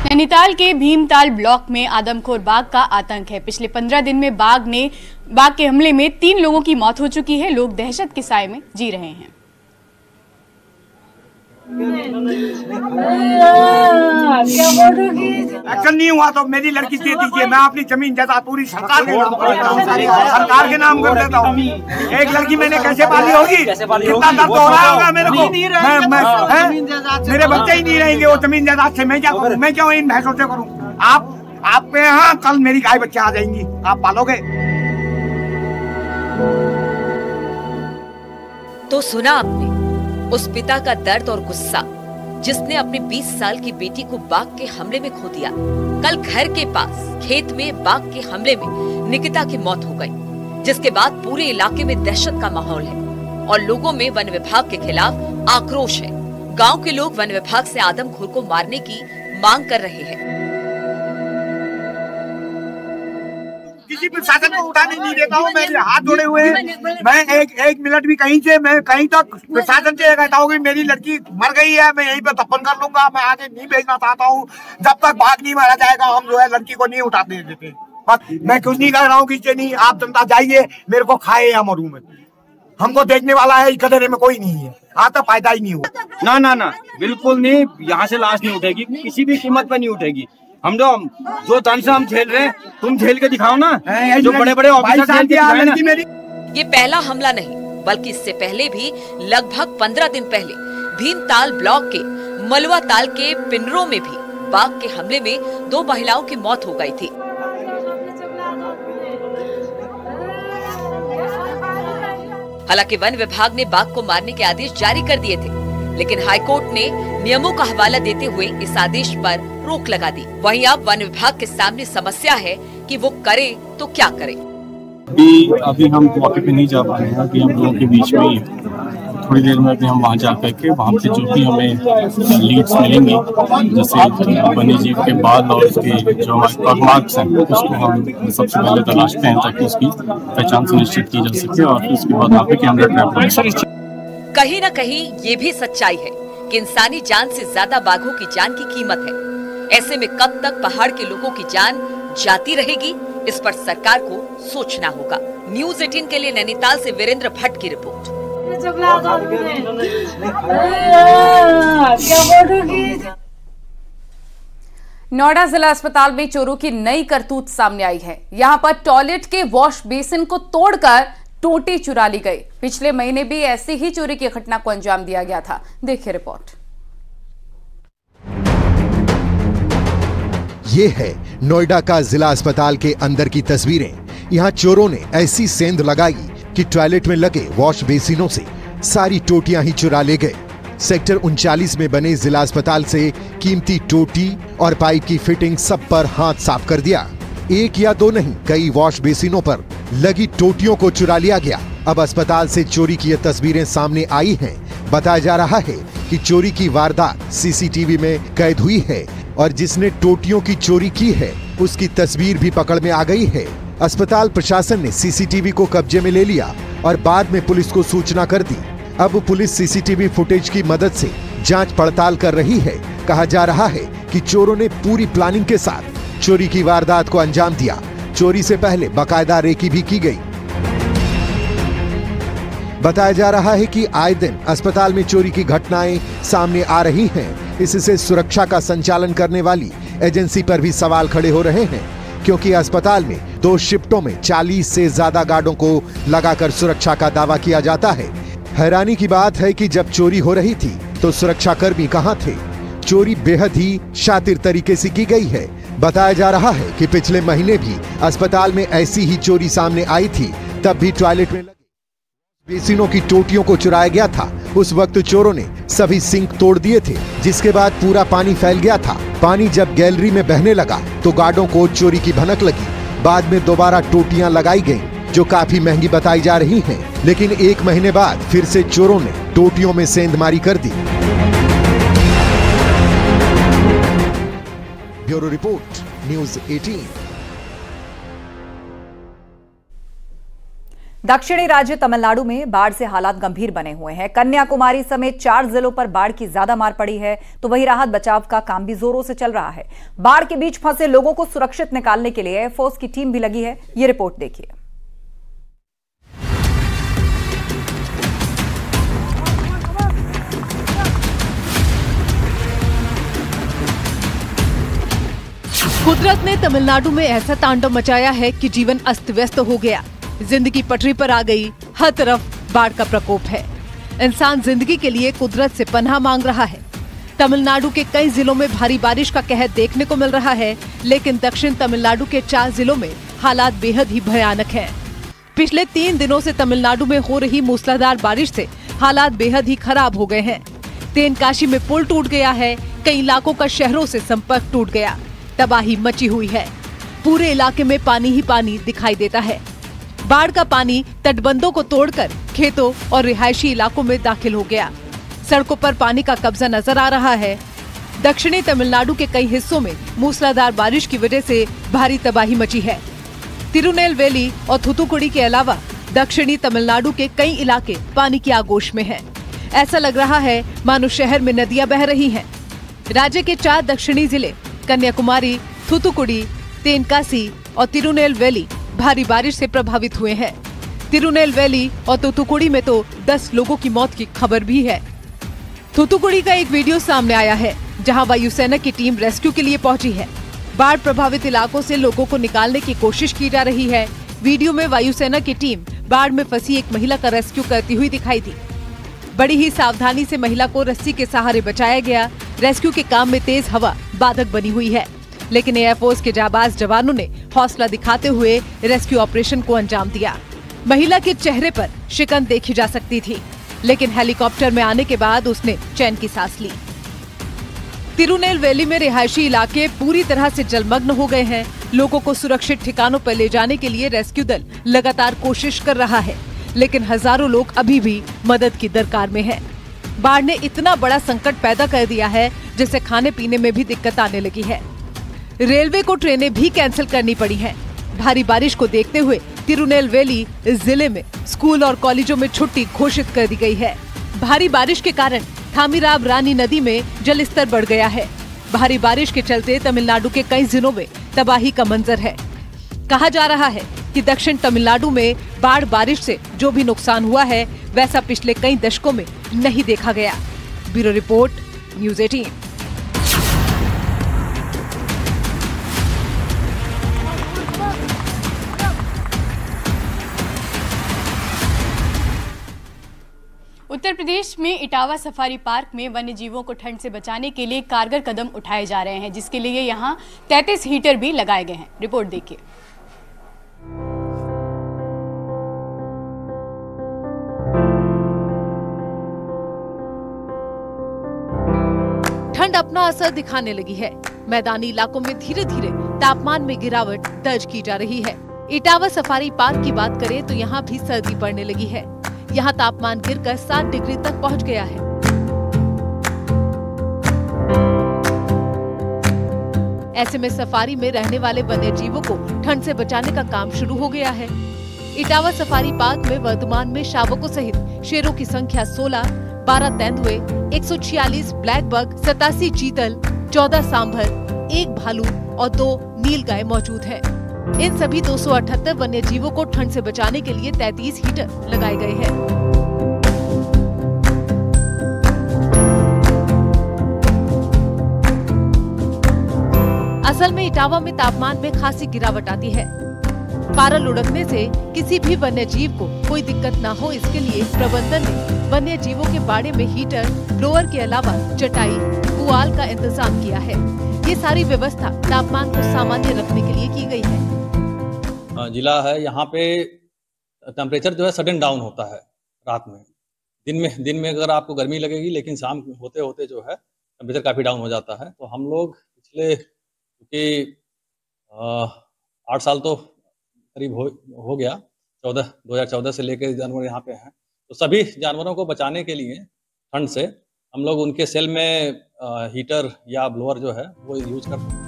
नैनीताल के भीमताल ब्लॉक में आदमखोर बाघ का आतंक है। पिछले 15 दिन में बाघ के हमले में 3 लोगों की मौत हो चुकी है। लोग दहशत के साए में जी रहे हैं। एक्शन नहीं हुआ तो मेरी लड़की दे दीजिए, मैं अपनी जमीन जायदाद पूरी सरकार के नाम कर देता हूँ। एक लड़की मैंने कैसे पाली होगी, कितना दर्द हो रहा होगा मेरे को। मेरे बच्चे ही नहीं रहेंगे वो जमीन जायदाद से। मैं क्या करूँ, मैं क्यों इन भैंसों से करूँ। आपके यहाँ कल मेरी गाय बच्चे आ जाएंगी, आप पालोगे। तो सुना आपने उस पिता का दर्द और गुस्सा जिसने अपनी 20 साल की बेटी को बाघ के हमले में खो दिया। कल घर के पास खेत में बाघ के हमले में निकिता की मौत हो गई, जिसके बाद पूरे इलाके में दहशत का माहौल है और लोगों में वन विभाग के खिलाफ आक्रोश है। गांव के लोग वन विभाग से आदमखोर को मारने की मांग कर रहे हैं। किसी प्रशासन को उठाने नहीं देता हूँ, मेरे हाथ जोड़े हुए हैं। मैं एक मिनट भी कहीं तक प्रशासन से कहता हूँ कि मेरी लड़की मर गई है, मैं यहीं पे दफन कर लूंगा। मैं आगे नहीं भेजना चाहता हूँ। जब तक बाघ नहीं मारा जाएगा हम जो है लड़की को नहीं उठाने देते। बस मैं कुछ नहीं कह रहा हूँ कि नहीं, आप जनता जाइए, मेरे को खाए या मरूं में, हमको देखने वाला है कदरे में कोई नहीं है। आज तक फायदा ही नहीं हुआ। ना बिल्कुल नहीं, यहाँ से लाश नहीं उठेगी, किसी भी कीमत पर नहीं उठेगी। हम जो तन से हम झेल रहे हैं, तुम झेल के दिखाओ ना। जो बड़े बड़े ऑफिसर झेल के दिखाए ना। ये पहला हमला नहीं, बल्कि इससे पहले भी लगभग 15 दिन पहले भीमताल ब्लॉक के मलवा ताल के पिंडरों में भी बाघ के हमले में 2 महिलाओं की मौत हो गई थी। हालांकि वन विभाग ने बाघ को मारने के आदेश जारी कर दिए थे, लेकिन हाईकोर्ट ने नियमों का हवाला देते हुए इस आदेश पर रोक लगा दी। वहीं अब वन विभाग के सामने समस्या है कि वो करे तो क्या करे। अभी हम मौके पे नहीं जा पा रहे हैं, अभी हम लोगों के बीच में ही थोड़ी देर में अभी हम वहाँ जा करके वहाँ पे जो भी हमें लीड्स मिलेंगे, जैसे वन्य जीव के बाल और उसके जो हमारे टॉकमार्क्स हैं, उसको हम सबसे पहले तलाशते हैं ताकि उसकी पहचान सुनिश्चित की जा सके और उसके बाद वहाँ पे कैमरा ट्रैप। कहीं न कहीं ये भी सच्चाई है कि इंसानी जान से ज्यादा बाघों की जान की कीमत है। ऐसे में कब तक पहाड़ के लोगों की जान जाती रहेगी, इस पर सरकार को सोचना होगा। न्यूज़ 18 के लिए नैनीताल से वीरेंद्र भट्ट की रिपोर्ट। नोएडा जिला अस्पताल में चोरों की नई करतूत सामने आई है। यहां पर टॉयलेट के वॉश बेसिन को तोड़कर टोटी चुरा ली गई। पिछले महीने भी ऐसी ही चोरी की घटना को अंजाम दिया गया था। देखिए रिपोर्ट। ये है नोएडा का जिला अस्पताल के अंदर की तस्वीरें। यहाँ चोरों ने ऐसी सेंध लगाई कि टॉयलेट में लगे वॉश बेसिनों से सारी टोटियां ही चुरा ले गए। सेक्टर 39 में बने जिला अस्पताल से कीमती टोटी और पाइप की फिटिंग सब पर हाथ साफ कर दिया। एक या दो नहीं, कई वॉश बेसिनों पर लगी टोटियों को चुरा लिया गया। अब अस्पताल से चोरी की ये तस्वीरें सामने आई हैं। बताया जा रहा है कि चोरी की वारदात सीसीटीवी में कैद हुई है और जिसने टोटियों की चोरी की है उसकी तस्वीर भी पकड़ में आ गई है। अस्पताल प्रशासन ने सीसीटीवी को कब्जे में ले लिया और बाद में पुलिस को सूचना कर दी। अब पुलिस सीसीटीवी फुटेज की मदद से जांच पड़ताल कर रही है। कहा जा रहा है कि चोरों ने पूरी प्लानिंग के साथ चोरी की वारदात को अंजाम दिया। चोरी से पहले बाकायदा रेकी भी की गई। बताया जा रहा है कि आए दिन अस्पताल में चोरी की घटनाएं सामने आ रही हैं। इससे सुरक्षा का संचालन करने वाली एजेंसी पर भी सवाल खड़े हो रहे हैं, क्योंकि अस्पताल में 2 शिफ्टों में 40 से ज्यादा गार्डों को लगाकर सुरक्षा का दावा किया जाता है। हैरानी की बात है कि जब चोरी हो रही थी तो सुरक्षाकर्मी कहां थे। चोरी बेहद ही शातिर तरीके से की गई है। बताया जा रहा है कि पिछले महीने भी अस्पताल में ऐसी ही चोरी सामने आई थी। तब भी टॉयलेट में लगे बेसिनों की टोटियों को चुराया गया था। उस वक्त चोरों ने सभी सिंक तोड़ दिए थे, जिसके बाद पूरा पानी फैल गया था। पानी जब गैलरी में बहने लगा तो गार्डों को चोरी की भनक लगी। बाद में दोबारा टोटियां लगाई गईं, जो काफी महंगी बताई जा रही हैं। लेकिन 1 महीने बाद फिर से चोरों ने टोटियों में सेंधमारी कर दी। Bureau report, news 18। दक्षिणी राज्य तमिलनाडु में बाढ़ से हालात गंभीर बने हुए हैं। कन्याकुमारी समेत 4 जिलों पर बाढ़ की ज्यादा मार पड़ी है, तो वहीं राहत बचाव का काम भी जोरों से चल रहा है। बाढ़ के बीच फंसे लोगों को सुरक्षित निकालने के लिए एयरफोर्स की टीम भी लगी है। ये रिपोर्ट देखिए। कुदरत ने तमिलनाडु में ऐसा तांडव मचाया है कि जीवन अस्त व्यस्त हो गया। जिंदगी पटरी पर आ गई, हर तरफ बाढ़ का प्रकोप है। इंसान जिंदगी के लिए कुदरत से पनाह मांग रहा है। तमिलनाडु के कई जिलों में भारी बारिश का कहर देखने को मिल रहा है, लेकिन दक्षिण तमिलनाडु के 4 जिलों में हालात बेहद ही भयानक हैं। पिछले 3 दिनों से तमिलनाडु में हो रही मूसलाधार बारिश से हालात बेहद ही खराब हो गए हैं। तेनकाशी में पुल टूट गया है, कई इलाकों का शहरों से संपर्क टूट गया, तबाही मची हुई है। पूरे इलाके में पानी ही पानी दिखाई देता है। बाढ़ का पानी तटबंधों को तोड़कर खेतों और रिहायशी इलाकों में दाखिल हो गया। सड़कों पर पानी का कब्जा नजर आ रहा है। दक्षिणी तमिलनाडु के कई हिस्सों में मूसलाधार बारिश की वजह से भारी तबाही मची है। तिरुनेलवेली और थूथुकुडी के अलावा दक्षिणी तमिलनाडु के कई इलाके पानी की आगोश में हैं। ऐसा लग रहा है मानो शहर में नदियां बह रही हैं। राज्य के 4 दक्षिणी जिले कन्याकुमारी, थूथुकुडी, तेनकासी और तिरुनेलवेली भारी बारिश से प्रभावित हुए हैं। तिरुनेलवेली और थूथुकुडी में तो 10 लोगों की मौत की खबर भी है। थूथुकुडी का एक वीडियो सामने आया है, जहां वायुसेना की टीम रेस्क्यू के लिए पहुंची है। बाढ़ प्रभावित इलाकों से लोगों को निकालने की कोशिश की जा रही है। वीडियो में वायुसेना की टीम बाढ़ में फंसी एक महिला का रेस्क्यू करती हुई दिखाई दी। बड़ी ही सावधानी से महिला को रस्सी के सहारे बचाया गया। रेस्क्यू के काम में तेज हवा बाधक बनी हुई है, लेकिन एयरफोर्स के जाबाज जवानों ने हौसला दिखाते हुए रेस्क्यू ऑपरेशन को अंजाम दिया। महिला के चेहरे पर शिकन देखी जा सकती थी, लेकिन हेलीकॉप्टर में आने के बाद उसने चैन की सांस ली। तिरुनेलवेली में रिहायशी इलाके पूरी तरह से जलमग्न हो गए हैं। लोगों को सुरक्षित ठिकानों पर ले जाने के लिए रेस्क्यू दल लगातार कोशिश कर रहा है, लेकिन हजारों लोग अभी भी मदद की दरकार में हैं। बाढ़ ने इतना बड़ा संकट पैदा कर दिया है, जिससे खाने पीने में भी दिक्कत आने लगी है। रेलवे को ट्रेनें भी कैंसिल करनी पड़ी हैं। भारी बारिश को देखते हुए तिरुनेलवेली जिले में स्कूल और कॉलेजों में छुट्टी घोषित कर दी गई है। भारी बारिश के कारण थामीराब रानी नदी में जलस्तर बढ़ गया है। भारी बारिश के चलते तमिलनाडु के कई जिलों में तबाही का मंजर है। कहा जा रहा है कि दक्षिण तमिलनाडु में बाढ़ बारिश से जो भी नुकसान हुआ है, वैसा पिछले कई दशकों में नहीं देखा गया। Bureau report, news 18। Uttar Pradesh में इटावा सफारी पार्क में वन्य जीवों को ठंड से बचाने के लिए कारगर कदम उठाए जा रहे हैं, जिसके लिए यहां 33 हीटर भी लगाए गए हैं। रिपोर्ट देखिए। ठंड अपना असर दिखाने लगी है। मैदानी इलाकों में धीरे धीरे तापमान में गिरावट दर्ज की जा रही है। इटावा सफारी पार्क की बात करें तो यहाँ भी सर्दी पड़ने लगी है। यहाँ तापमान गिरकर 7 डिग्री तक पहुँच गया है। ऐसे में सफारी में रहने वाले वन्य जीवों को ठंड से बचाने का काम शुरू हो गया है। इटावा सफारी पार्क में वर्तमान में शावकों सहित शेरों की संख्या 16, 12 तेंदुए, 146 ब्लैक बग, 87 चीतल, 14 सांभर, 1 भालू और 2 नीलगाय मौजूद हैं। इन सभी 278 वन्य जीवों को ठंड से बचाने के लिए 33 हीटर लगाए गए हैं। असल में इटावा में तापमान में खासी गिरावट आती है। पारा लुढ़कने से किसी भी वन्य जीव को कोई दिक्कत न हो, इसके लिए प्रबंधन ने वन्य जीवों के बाड़े में हीटर, ब्लोअर के अलावा चटाई, पुआल का इंतजाम किया है। ये सारी व्यवस्था तापमान को सामान्य रखने के लिए की गई है। जिला है, यहाँ पे टेम्परेचर जो है सडन डाउन होता है रात में। दिन में अगर आपको गर्मी लगेगी, लेकिन शाम होते होते जो है टेम्परेचर काफ़ी डाउन हो जाता है। तो हम लोग पिछले क्योंकि 8 साल तो करीब हो गया, 2014 से लेकर जानवर यहाँ पे हैं। तो सभी जानवरों को बचाने के लिए ठंड से हम लोग उनके सेल में हीटर या ब्लोअर जो है वो यूज करते हैं।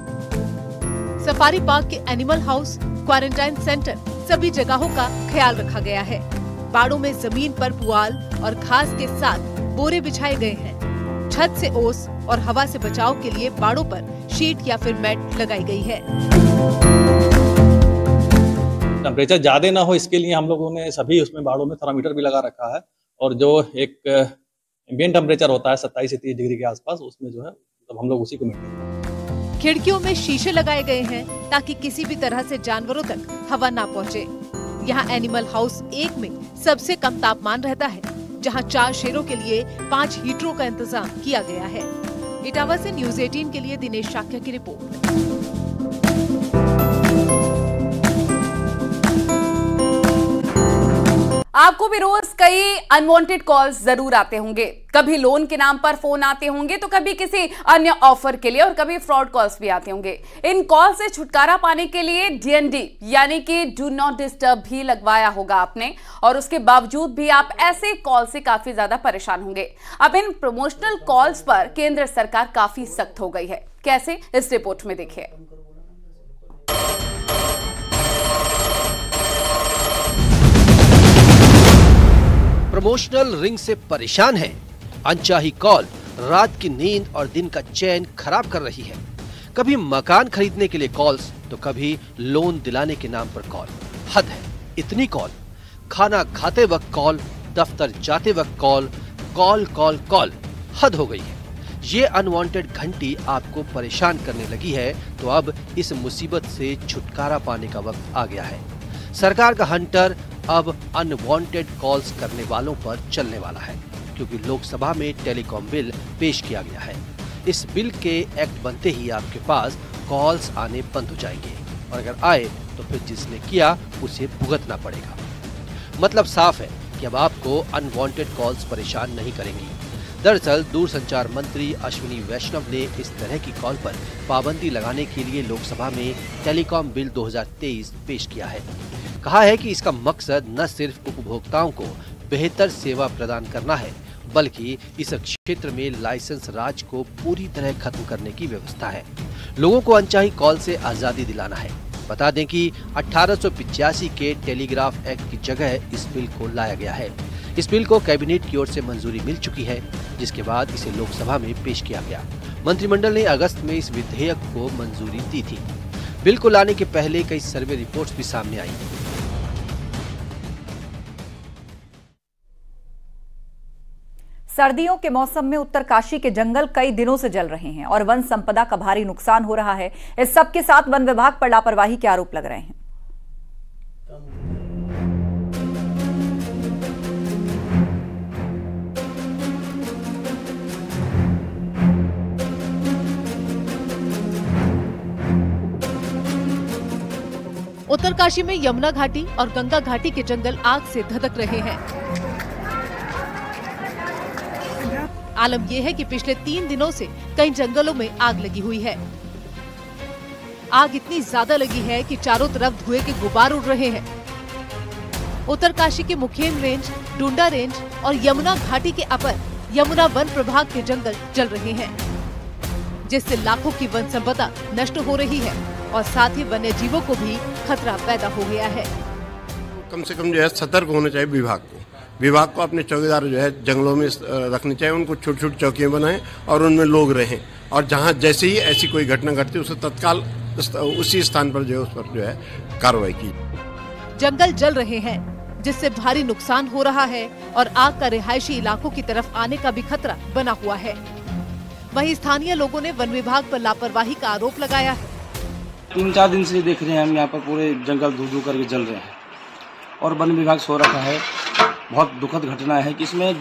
सफारी पार्क के एनिमल हाउस, क्वारंटाइन सेंटर, सभी जगहों का ख्याल रखा गया है। बाड़ों में जमीन पर पुआल और घास के साथ बोरे बिछाए गए हैं। छत से ओस और हवा से बचाव के लिए बाड़ों पर शीट या फिर मैट लगाई गई है। टेम्परेचर ज्यादा ना हो इसके लिए हम लोगों ने सभी उसमें बाड़ों में थर्मामीटर भी लगा रखा है, और जो एक एम्बिएंट टेम्परेचर होता है 27 से 30 डिग्री के आसपास, उसमें जो है तो हम लोग उसी को मेंटेन। खिड़कियों में शीशे लगाए गए हैं ताकि किसी भी तरह से जानवरों तक हवा ना पहुंचे। यहाँ एनिमल हाउस 1 में सबसे कम तापमान रहता है, जहाँ 4 शेरों के लिए 5 हीटरों का इंतजाम किया गया है। इटावा से न्यूज 18 के लिए दिनेश शाक्य की रिपोर्ट। आपको भी रोज कई अनवांटेड कॉल्स जरूर आते होंगे। कभी लोन के नाम पर फोन आते होंगे, तो कभी किसी अन्य ऑफर के लिए, और कभी फ्रॉड कॉल्स भी आते होंगे। इन कॉल से छुटकारा पाने के लिए DND यानी कि डू नॉट डिस्टर्ब भी लगवाया होगा आपने, और उसके बावजूद भी आप ऐसे कॉल से काफी ज्यादा परेशान होंगे। अब इन प्रमोशनल कॉल्स पर केंद्र सरकार काफी सख्त हो गई है। कैसे, इस रिपोर्ट में देखिए। प्रमोशनल रिंग से परेशान है। अनचाही कॉल रात की नींद और दिन का चैन खराब कर रही है। कभी मकान खरीदने के लिए कॉल्स, तो कभी लोन दिलाने के नाम पर कॉल। हद है, इतनी कॉल। खाना खाते वक्त कॉल, दफ्तर जाते वक्त कॉल, कॉल कॉल कॉल। हद हो गई है। ये अनवांटेड घंटी आपको परेशान करने लगी है, तो अब इस मुसीबत से छुटकारा पाने का वक्त आ गया है। सरकार का हंटर अब अनवांटेड कॉल्स करने वालों पर चलने वाला है, क्योंकि लोकसभा में टेलीकॉम बिल पेश किया गया है। इस बिल के एक्ट बनते ही आपके पास कॉल्स आने बंद हो जाएंगे, और अगर आए तो फिर जिसने किया उसे भुगतना पड़ेगा। मतलब साफ है कि अब आपको अनवांटेड कॉल्स परेशान नहीं करेंगी। दरअसल दूरसंचार मंत्री अश्विनी वैष्णव ने इस तरह की कॉल पर पाबंदी लगाने के लिए लोकसभा में टेलीकॉम बिल 2023 पेश किया है। कहा है कि इसका मकसद न सिर्फ उपभोक्ताओं को बेहतर सेवा प्रदान करना है, बल्कि इस क्षेत्र में लाइसेंस राज को पूरी तरह खत्म करने की व्यवस्था है। लोगों को अनचाही कॉल से आजादी दिलाना है। बता दें कि 1885 के टेलीग्राफ एक्ट की जगह इस बिल को लाया गया है। इस बिल को कैबिनेट की ओर से मंजूरी मिल चुकी है, जिसके बाद इसे लोकसभा में पेश किया गया। मंत्रिमंडल ने अगस्त में इस विधेयक को मंजूरी दी थी। बिल को लाने के पहले कई सर्वे रिपोर्ट्स भी सामने आई। सर्दियों के मौसम में उत्तरकाशी के जंगल कई दिनों से जल रहे हैं और वन संपदा का भारी नुकसान हो रहा है। इस सब के साथ वन विभाग पर लापरवाही के आरोप लग रहे हैं। उत्तरकाशी में यमुना घाटी और गंगा घाटी के जंगल आग से धधक रहे हैं। आलम यह है कि पिछले 3 दिनों से कई जंगलों में आग लगी हुई है। आग इतनी ज्यादा लगी है कि चारों तरफ धुएं के गुबार उड़ रहे हैं। उत्तरकाशी के मुखेम रेंज, डुंडा रेंज और यमुना घाटी के अपर यमुना वन प्रभाग के जंगल जल रहे हैं, जिससे लाखों की वन संपदा नष्ट हो रही है और साथ ही वन्य जीवों को भी खतरा पैदा हो गया है। कम से कम जो है सतर्क होना चाहिए विभाग को अपने चौकीदार जो है जंगलों में रखने चाहिए। उनको छोटी छोटी चौकियां बनाएं और उनमें लोग रहें, और जहां जैसे ही ऐसी कोई घटना घटती है उसे तत्काल उसी स्थान पर जो है उस पर जो है कार्रवाई की। जंगल जल रहे हैं, जिससे भारी नुकसान हो रहा है और आग का रिहायशी इलाकों की तरफ आने का भी खतरा बना हुआ है। वहीं स्थानीय लोगों ने वन विभाग पर लापरवाही का आरोप लगाया है। 3-4 दिन से देख रहे हैं हम यहाँ पर पूरे जंगल धू करके जल रहे हैं और वन विभाग सो रखा है। बहुत दुखद घटना है कि इसमें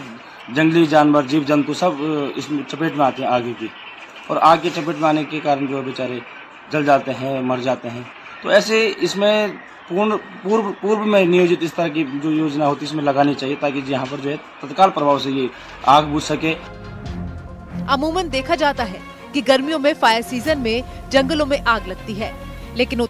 जंगली जानवर, जीव जंतु सब इसमें चपेट में आते हैं आगे की, और आग के चपेट में आने के कारण जो बेचारे जल जाते हैं, मर जाते हैं। तो ऐसे इसमें पूर्व में नियोजित इस तरह की जो योजना होती है इसमें लगानी चाहिए, ताकि यहाँ पर जो है तत्काल प्रभाव से ये आग बुझ सके। अमूमन देखा जाता है कि गर्मियों में फायर सीजन में जंगलों में आग लगती है, लेकिन